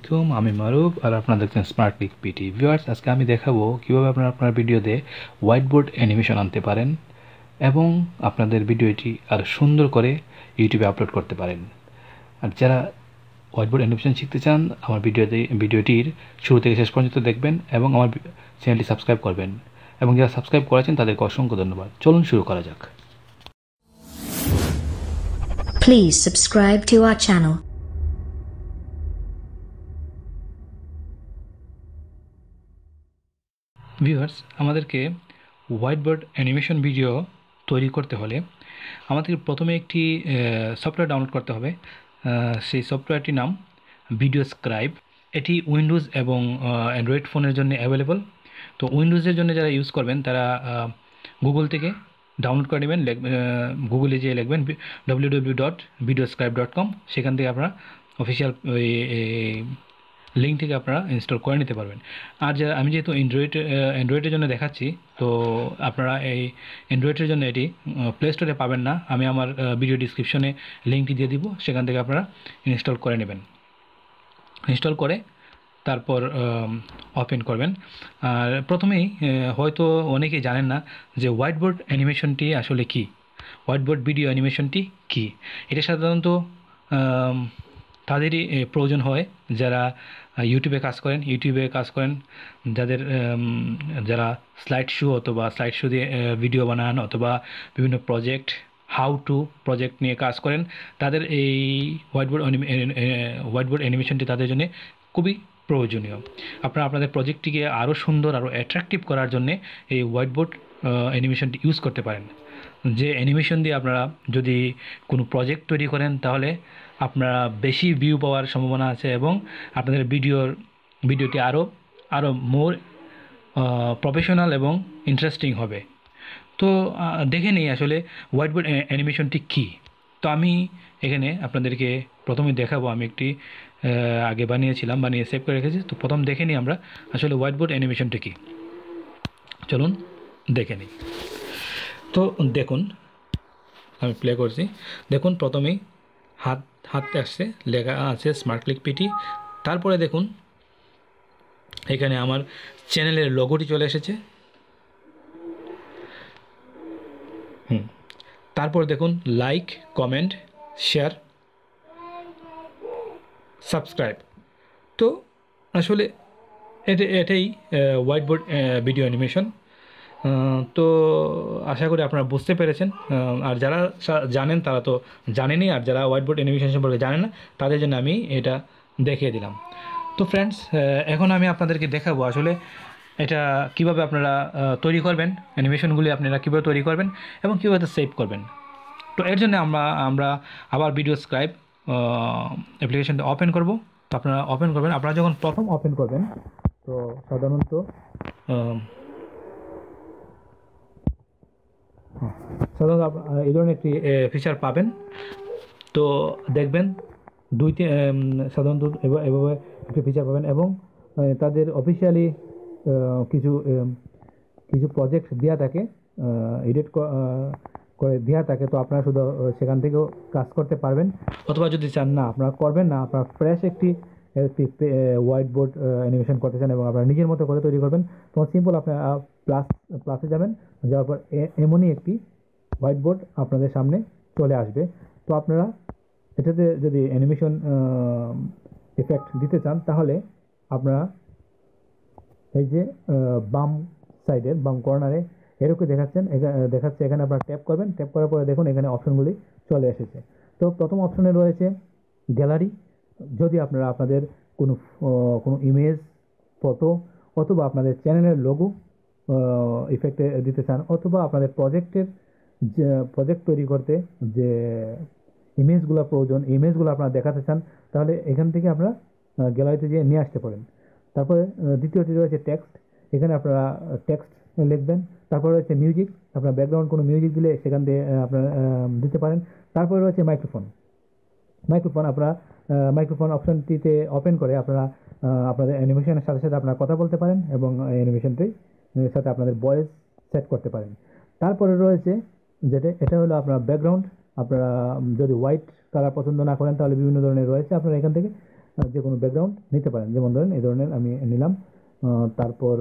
আলাইকুম, আমি মারুফ আর আপনারা দেখছেন স্মার্ট ক্লিক পিটি। ভিউয়ার্স, আজকে আমি দেখাবো কিভাবে আপনারা আপনার ভিডিওতে হোয়াইট বোর্ড অ্যানিমেশন আনতে পারেন এবং আপনাদের ভিডিওটি আরও সুন্দর করে ইউটিউবে আপলোড করতে পারেন। আর যারা হোয়াইট বোর্ড অ্যানিমেশন শিখতে চান, আমার ভিডিওটির শুরু থেকে শেষ পর্যন্ত দেখবেন এবং আমার চ্যানেলটি সাবস্ক্রাইব করবেন, এবং যারা সাবস্ক্রাইব করেছেন তাদেরকে অসংখ্য ধন্যবাদ। চলুন শুরু করা যাক। Please subscribe to our channel. Viewers, আমাদেরকে হোয়াইট বোর্ড অ্যানিমেশন ভিডিও তৈরি করতে হলে আমাদের প্রথমে একটি সফটওয়্যার ডাউনলোড করতে হবে। সেই সফটওয়্যারটির নাম ভিডিও স্ক্রাইব। এটি উইন্ডোজ এবং অ্যান্ড্রয়েড ফোনের জন্য অ্যাভেলেবল। তো উইন্ডোজের জন্য যারা ইউজ করবেন তারা গুগল থেকে ডাউনলোড করে নেবেন। গুগলে যেয়ে লিখবেন www.videoscribe.com, সেখান থেকে আপনারা অফিসিয়াল লিঙ্ক থেকে আপনারা ইনস্টল করে নিতে পারবেন। আর আমি যেহেতু অ্যান্ড্রয়েডের জন্য দেখাচ্ছি, তো আপনারা এই অ্যান্ড্রয়েডের জন্য এটি প্লে স্টোরে পাবেন না। আমি আমার ভিডিও ডিসক্রিপশনে লিঙ্কটি দিয়ে দিব, সেখান থেকে আপনারা ইনস্টল করে নেবেন। ইনস্টল করে তারপর ওপেন করবেন। আর প্রথমেই হয়তো অনেকেই জানেন না যে হোয়াইট বোর্ড অ্যানিমেশনটি আসলে কী, হোয়াইট বোর্ড ভিডিও অ্যানিমেশনটি কী। এটা সাধারণত তাদেরই প্রয়োজন হয় যারা ইউটিউবে কাজ করেন, যারা স্লাইড শো অথবা স্লাইড শো দিয়ে ভিডিও বানান, অথবা বিভিন্ন হাউ টু প্রজেক্ট নিয়ে কাজ করেন। তাদের এই হোয়াইট বোর্ড অ্যানিমেশনটি তাদের জন্য খুবই প্রয়োজনীয়। আপনারা আপনাদের প্রজেক্টটিকে আরও সুন্দর, আরও অ্যাট্রাকটিভ করার জন্যে এই হোয়াইট বোর্ড অ্যানিমেশনটি ইউজ করতে পারেন। যে অ্যানিমেশন দিয়ে আপনারা যদি কোনো প্রজেক্ট তৈরি করেন, তাহলে আপনারা বেশি ভিউ পাওয়ার সম্ভাবনা আছে এবং আপনাদের ভিডিওটি আরও মোর প্রফেশনাল এবং ইন্টারেস্টিং হবে। তো দেখে নিই আসলে হোয়াইট বোর্ড অ্যানিমেশনটি কী। তো আমি এখানে আপনাদেরকে প্রথমে দেখাবো। আমি একটি আগে বানিয়ে সেভ করে রেখেছি। তো প্রথম দেখে নিই আমরা আসলে হোয়াইট বোর্ড অ্যানিমেশনটি কী। চলুন দেখে নিই। তো দেখুন, আমি প্লে করছি। দেখুন, প্রথমেই হাতে আসছে, লেখা আছে স্মার্ট ক্লিক পিটি। তারপরে দেখুন এখানে আমার চ্যানেলের লোগোটি চলে এসেছে। তারপর দেখুন লাইক, কমেন্ট, শেয়ার, সাবস্ক্রাইব। তো আসলে এটাই হোয়াইট বোর্ড ভিডিও অ্যানিমেশন। তো আশা করি আপনারা বুঝতে পেরেছেন। আর যারা জানেন তারা তো জানেনই, আর যারা হোয়াইট বোর্ড অ্যানিমেশন সম্পর্কে জানেন না তাদের জন্য আমি এটা দেখিয়ে দিলাম। তো ফ্রেন্ডস, এখন আমি আপনাদেরকে দেখাবো আসলে এটা কিভাবে আপনারা তৈরি করবেন, অ্যানিমেশনগুলি আপনারা কীভাবে তৈরি করবেন এবং কীভাবে সেভ করবেন। তো এর জন্য আমরা আবার ভিডিও স্ক্রাইব অ্যাপ্লিকেশনটা ওপেন করব। তো আপনারা ওপেন করবেন। আপনারা যখন প্রথম ওপেন করবেন, তো সাধারণত এই ধরনের একটি ফিচার পাবেন। তো দেখবেন সাধারণত এভাবে একটি ফিচার পাবেন, এবং তাদের অফিসিয়ালি কিছু প্রজেক্ট দেওয়া থাকে, এডিট করে দেওয়া থাকে। তো আপনারা শুধু সেখান থেকেও কাজ করতে পারবেন, অথবা যদি চান না আপনারা করবেন না, আপনারা ফ্রেশ একটি হোয়াইট বোর্ড অ্যানিমেশন করতে চান এবং আপনারা নিজের মতো করে তৈরি করবেন, তখন সিম্পল আপনারা প্লাসে যাবেন। যাওয়ার পর এমনই একটি হোয়াইট বোর্ড আপনাদের সামনে চলে আসবে। তো আপনারা এটাতে যদি অ্যানিমেশন এফেক্ট দিতে চান, তাহলে আপনারা এই যে বাম সাইডের বাম কর্নারে এরকম দেখাচ্ছে, এখানে আপনারা ট্যাপ করবেন। ট্যাপ করার পরে দেখুন এখানে অপশনগুলি চলে এসেছে। তো প্রথম অপশনে রয়েছে গ্যালারি। যদি আপনারা আপনাদের কোনো ইমেজ, ফটো অথবা আপনাদের চ্যানেলের লোগো ইফেক্টে দিতে চান, অথবা আপনাদের প্রজেক্ট তৈরি করতে যে ইমেজগুলো প্রয়োজন, ইমেজগুলো আপনারা দেখাতে চান, তাহলে এখান থেকে আপনারা গ্যালারিতে যেয়ে নিয়ে আসতে পারেন। তারপরে দ্বিতীয়টি রয়েছে টেক্সট। এখানে আপনারা টেক্সট লিখবেন। তারপরে রয়েছে মিউজিক। আপনার ব্যাকগ্রাউন্ড কোনো মিউজিক দিলে সেখান থেকে আপনারা দিতে পারেন। তারপরে রয়েছে মাইক্রোফোন। আপনারা মাইক্রোফোন অপশনটিতে ওপেন করে আপনারা আপনাদের অ্যানিমেশনের সাথে সাথে আপনারা কথা বলতে পারেন এবং অ্যানিমেশনটির সাথে আপনাদের ভয়েস সেট করতে পারেন। তারপরে রয়েছে এটা হলো আপনার ব্যাকগ্রাউন্ড। আপনারা যদি হোয়াইট কালার পছন্দ না করেন, তাহলে বিভিন্ন ধরনের রয়েছে, আপনারা এখান থেকে যে কোনো ব্যাকগ্রাউন্ড নিতে পারেন, যেমন ধরেন এই ধরনের আমি নিলাম। তারপর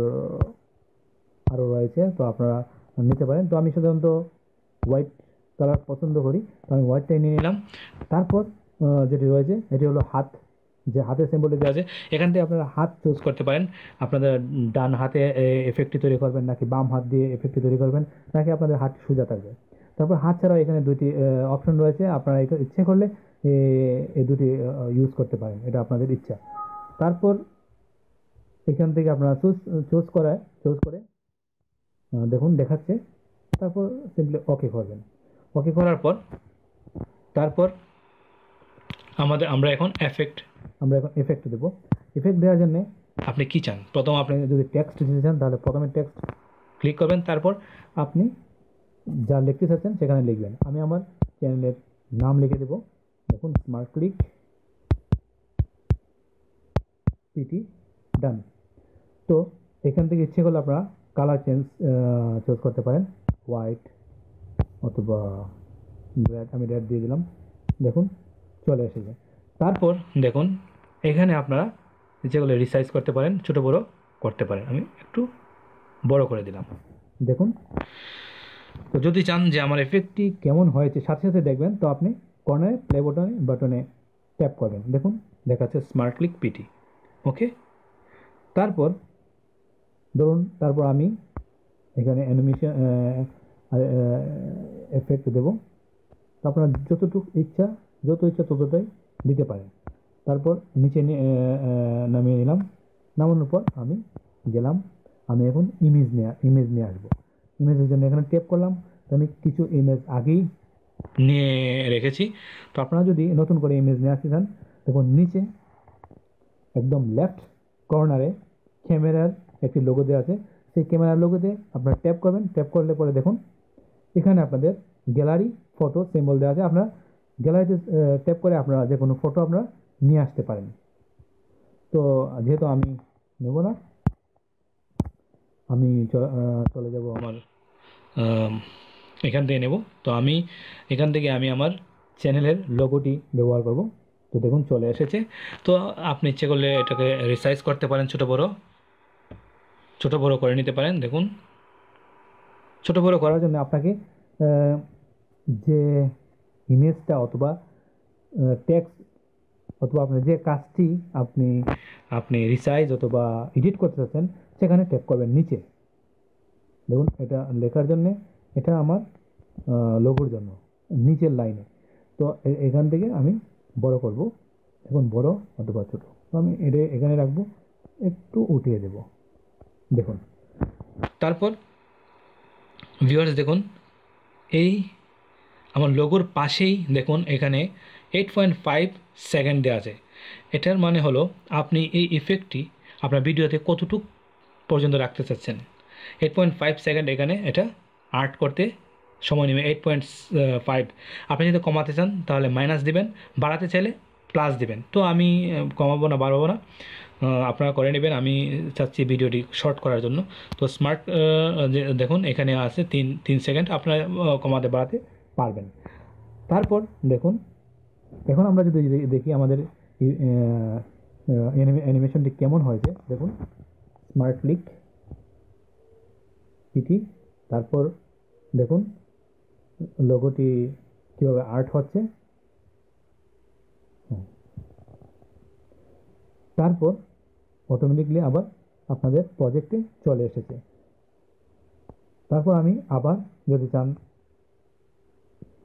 আরও রয়েছে, তো আপনারা নিতে পারেন। তো আমি সাধারণত হোয়াইট কালার পছন্দ করি, তো আমি হোয়াইটটাই নিয়ে নিলাম। তারপর যেটি রয়েছে এটি হলো হাত, যে হাতের সিম্বলটি দেওয়া আছে, এখান থেকে আপনারা হাত চুজ করতে পারেন। আপনাদের ডান হাতে এফেক্টটি তৈরি করবেন, নাকি বাম হাত দিয়ে এফেক্টটি তৈরি করবেন, নাকি আপনাদের হাত সোজা থাকবে। তারপর হাত ছাড়াও এখানে দুইটি অপশন রয়েছে, আপনারা ইচ্ছে করলে এই দুটি ইউজ করতে পারেন, এটা আপনাদের ইচ্ছা। তারপর এখান থেকে আপনারা চুজ করে দেখুন দেখাচ্ছে, তারপর সিম্পলি ওকে করবেন। ওকে করার পর তারপর আমরা এখন এফেক্ট দেবো। এফেক্ট দেওয়ার জন্য আপনি কি চান, প্রথম আপনি যদি টেক্সট দিতে চান তাহলে প্রথমে টেক্সট ক্লিক করবেন, তারপর আপনি যা লিখতে চাচ্ছেন সেখানে লিখবেন। আমি আমার চ্যানেলের নাম লিখে দেবো, দেখুন স্মার্ট ক্লিক পিটি, ডান। তো এখান থেকে ইচ্ছে করলে আপনারা কালার চুজ করতে পারেন, হোয়াইট অথবা রেড, আমি রেড দিয়ে দিলাম, দেখুন চলে এসেছে। তারপর দেখুন এখানে আপনারা যেগুলো রিসাইজ করতে পারেন, ছোট বড় করতে পারেন, আমি একটু বড় করে দিলাম, দেখুন। তো যদি চান যে আমার এফেক্টটি কেমন হয়েছে সাথে সাথে দেখবেন, তো আপনি কর্নারে প্লে বাটনে ট্যাপ করবেন, দেখুন দেখাচ্ছে স্মার্ট ক্লিক পিটি, ওকে। তারপর ধরুন তারপর আমি এখানে অ্যানিমেশন এফেক্ট দেবো, তো আপনার যত ইচ্ছা ততটাই দিতে পারেন। তারপর নিচে নামিয়ে নিলাম, নামানোর পর আমি গেলাম, আমি এখন ইমেজ নিয়ে আসবো। ইমেজের জন্য এখানে ট্যাপ করলাম, তো আমি কিছু ইমেজ আগেই নিয়ে রেখেছি। তো আপনারা যদি নতুন করে ইমেজ নিয়ে আসতে চান, দেখুন নিচে একদম লেফট কর্নারে ক্যামেরার একটি লোগো দেওয়া আছে, সেই ক্যামেরার লোগোতে আপনারা ট্যাপ করবেন। ট্যাপ করলে পরে দেখুন এখানে আপনাদের গ্যালারি ফটো সিম্বল দেওয়া আছে, আপনারা গ্যালারিতে ট্যাপ করে আপনারা যে কোনো ফটো আপনারা নিয়ে আসতে পারেন। তো যেহেতু আমি নেব না, আমি চলে যাব আমার এখান থেকে নেব। তো আমি এখান থেকে আমার চ্যানেলের লোগোটি ব্যবহার করব। তো দেখুন চলে এসেছে। তো আপনি ইচ্ছে করলে এটাকে রিসাইজ করতে পারেন, ছোট বড় করে নিতে পারেন। দেখুন ছোট বড় করার জন্য আপনাকে যে ইমেজটা অথবা টেক্সট অথবা আপনার যে কাজটি আপনি রিসাইজ অথবা এডিট করতে চাচ্ছেন সেখানে ট্যাপ করবেন নিচে। দেখুন এটা লেখার জন্যে, এটা আমার লোগোর জন্য নিচের লাইনে। তো এখান থেকে আমি বড় করব, এখন বড় অথবা ছোট, তো আমি এটা এখানে রাখবো, একটু উঠিয়ে দেব, দেখুন। তারপর ভিউয়ার্স দেখুন এই আমার লোগোর পাশেই দেখুন এখানে 8.5 সেকেন্ড দেওয়া আছে। এটার মানে হলো আপনি এই ইফেক্টটি আপনার ভিডিওতে কতটুকু পর্যন্ত রাখতে চাচ্ছেন। 8.5 সেকেন্ড এখানে এটা আর্ট করতে সময় নেবে। 8.5 আপনি যদি কমাতে চান তাহলে মাইনাস দিবেন, বাড়াতে চাইলে প্লাস দিবেন। তো আমি কমাবো না, বাড়াবো না, আপনারা করে নেবেন। আমি চাচ্ছি ভিডিওটি শর্ট করার জন্য। তো স্মার্ট যে দেখুন এখানে আছে 3 সেকেন্ড, আপনারা কমাতে বাড়াতে পারবেন। তারপর দেখুন এখন আমরা যদি দেখি আমাদের অ্যানিমেশনটি কেমন হয়েছে, দেখুন স্মার্ট ক্লিক পিটি, তারপর দেখুন লোগোটি কীভাবে আর্ট হচ্ছে। তারপর অটোমেটিকলি আবার আপনাদের প্রজেক্টে চলে এসেছে। তারপর আমি আবার যদি চান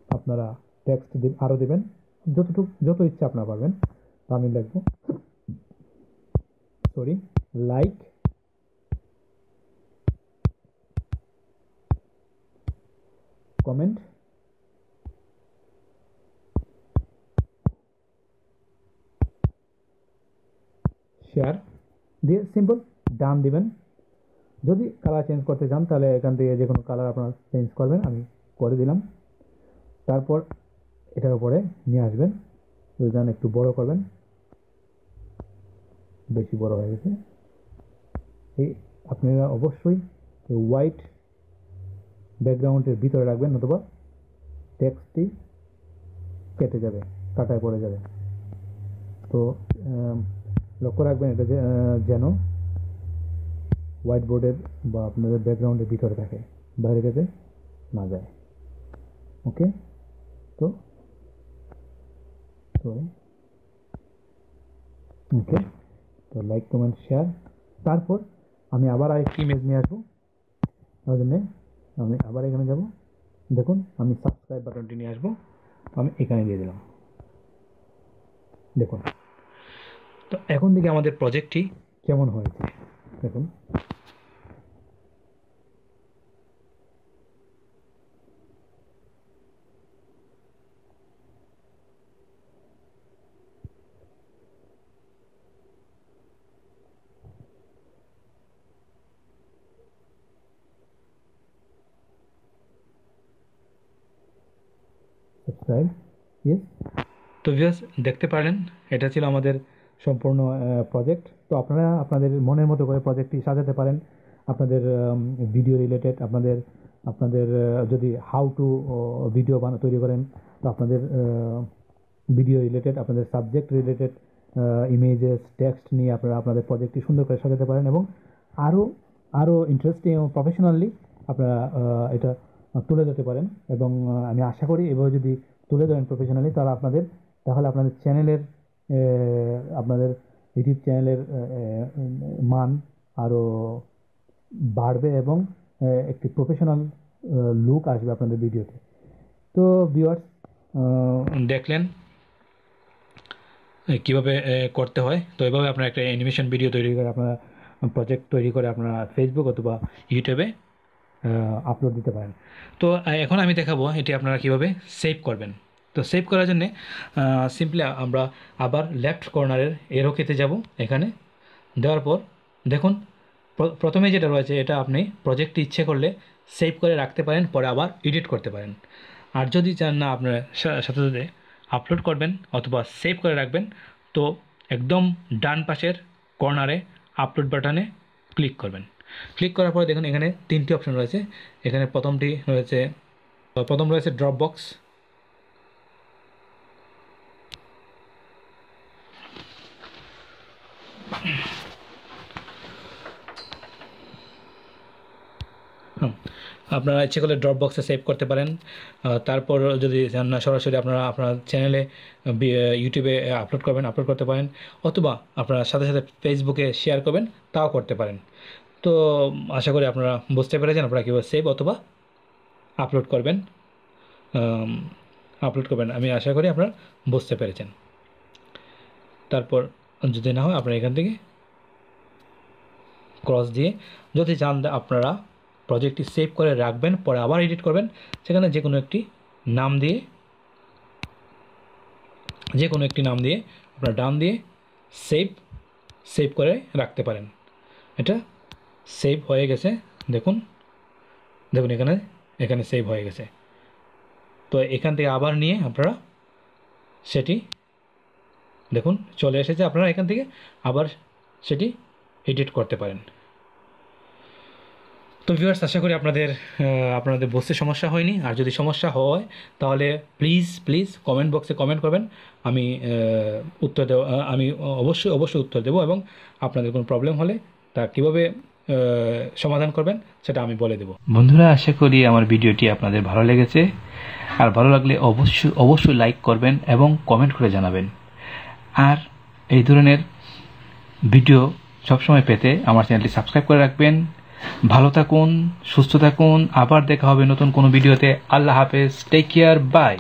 আপনারা টেক্সট আরও দেবেন, যত ইচ্ছা আপনারা পারবেন। তো আমি লিখব লাইক কমেন্ট শেয়ার দিয়ে সিম্পল ডান দিবেন। যদি কালার চেঞ্জ করতে চান তাহলে এখান থেকে যে কোনো কালার আপনারা চেঞ্জ করবেন, আমি করে দিলাম। তারপর এটার উপরে নিয়ে আসবেন, যদি চান একটু বড় করবেন, বেশি বড় হয়ে গেছে। এই আপনারা অবশ্যই হোয়াইট ব্যাকগ্রাউন্ডের ভিতরে রাখবেন, অথবা টেক্সটটি কাটায় পড়ে যাবে। তো লক্ষ্য রাখবেন এটা যেন হোয়াইট বোর্ডের বা আপনাদের ব্যাকগ্রাউন্ডের ভিতরে থাকে, বাইরে যেতে না যায়। ওকে, তো ওকে, তো লাইক কমেন্ট শেয়ার। তারপর আমি আবার আরেকটি ইমেজ নিয়ে আসবো, তার জন্যে আমি আবার এখানে যাব। দেখুন আমি সাবস্ক্রাইব বাটনটি নিয়ে আসবো, আমি এখানে দিয়ে দিলাম। দেখুন, তো এখন থেকে আমাদের প্রজেক্টটি কেমন হয়েছে দেখুন। Subscribe, yes. তো ভিউয়ার্স দেখতে পারলেন, এটা ছিল আমাদের সম্পূর্ণ প্রজেক্ট। তো আপনারা আপনাদের মনের মতো করে প্রজেক্টটি সাজাতে পারেন, আপনাদের ভিডিও রিলেটেড, আপনাদের যদি হাউ টু ভিডিও তৈরি করেন, তো আপনাদের ভিডিও রিলেটেড, আপনাদের সাবজেক্ট রিলেটেড ইমেজেস, টেক্সট নিয়ে আপনারা আপনাদের প্রজেক্টটি সুন্দর করে সাজাতে পারেন এবং আরও ইন্টারেস্টিং এবং প্রফেশনালি আপনারা এটা তুলে ধরতে পারেন। এবং আমি আশা করি এভাবে যদি তুলে ধরেন প্রফেশনালি, তাহলে আপনাদের চ্যানেলের, আপনাদের ইউটিউব চ্যানেলের মান আরও বাড়বে এবং একটি প্রফেশনাল লুক আসবে আপনাদের ভিডিওতে। তো ভিউয়ার্স দেখলেন কীভাবে করতে হয়। তো এভাবে আপনারা একটা অ্যানিমেশন ভিডিও তৈরি করে, আপনারা প্রজেক্ট তৈরি করে আপনারা ফেসবুক অথবা ইউটিউবে আপলোড দিতে পারেন। তো এখন আমি দেখাবো এটি আপনারা কীভাবে সেভ করবেন। তো সেভ করার জন্যে সিম্পলি আমরা আবার লেফট কর্নারের এরো কেতে যাব। এখানে দেওয়ার পর দেখুন প্রথমে যেটা রয়েছে, এটা আপনি প্রজেক্টটি ইচ্ছে করলে সেভ করে রাখতে পারেন, পরে আবার এডিট করতে পারেন। আর যদি চান না আপনার সাথে সাথে আপলোড করবেন অথবা সেভ করে রাখবেন, তো একদম ডান পাশের কর্নারে আপলোড বাটনে ক্লিক করবেন। ক্লিক করার পরে দেখুন এখানে 3টি অপশন রয়েছে। এখানে প্রথম রয়েছে ড্রপ বক্স। আপনারা ইচ্ছে করলে ড্রপ বক্সে সেভ করতে পারেন। তারপর যদি চান না সরাসরি আপনারা আপনার চ্যানেলে ইউটিউবে আপলোড করতে পারেন, অথবা আপনারা সাথে সাথে ফেসবুকে শেয়ার করবেন, তাও করতে পারেন। তো আশা করি আপনারা বুঝতে পেরেছেন আপনারা কীভাবে সেভ অথবা আপলোড করবেন। আমি আশা করি আপনারা বুঝতে পেরেছেন। তারপর যদি না হয় আপনারা এখান থেকে ক্রস দিয়ে, যদি চান আপনারা প্রজেক্টটি সেভ করে রাখবেন, পরে আবার এডিট করবেন, সেখানে যে কোনো একটি নাম দিয়ে আপনারা ডান দিয়ে সেভ করে রাখতে পারেন। এটা সেভ হয়ে গেছে, দেখুন এখানে সেভ হয়ে গেছে। তো এখান থেকে আবার নিয়ে আপনারা সেটি দেখুন চলে এসেছে, আপনারা এখান থেকে আবার সেটি এডিট করতে পারেন। তো ভিউয়ার্স আশা করি আপনাদের বুঝতে সমস্যা হয়নি। আর যদি সমস্যা হয় তাহলে প্লিজ কমেন্ট বক্সে কমেন্ট করবেন, আমি অবশ্যই উত্তর দেবো এবং আপনাদের কোনো প্রবলেম হলে তা কীভাবে সমাধান করবেন সেটা আমি বলে দেব। বন্ধুরা, আশা করি আমার ভিডিওটি আপনাদের ভালো লেগেছে। আর ভালো লাগলে অবশ্যই লাইক করবেন এবং কমেন্ট করে জানাবেন। আর এই ধরনের ভিডিও সবসময় পেতে আমার চ্যানেলটি সাবস্ক্রাইব করে রাখবেন। ভালো থাকুন, সুস্থ থাকুন, আবার দেখা হবে নতুন কোনো ভিডিওতে। আল্লাহ হাফেজ, টেক কেয়ার, বাই।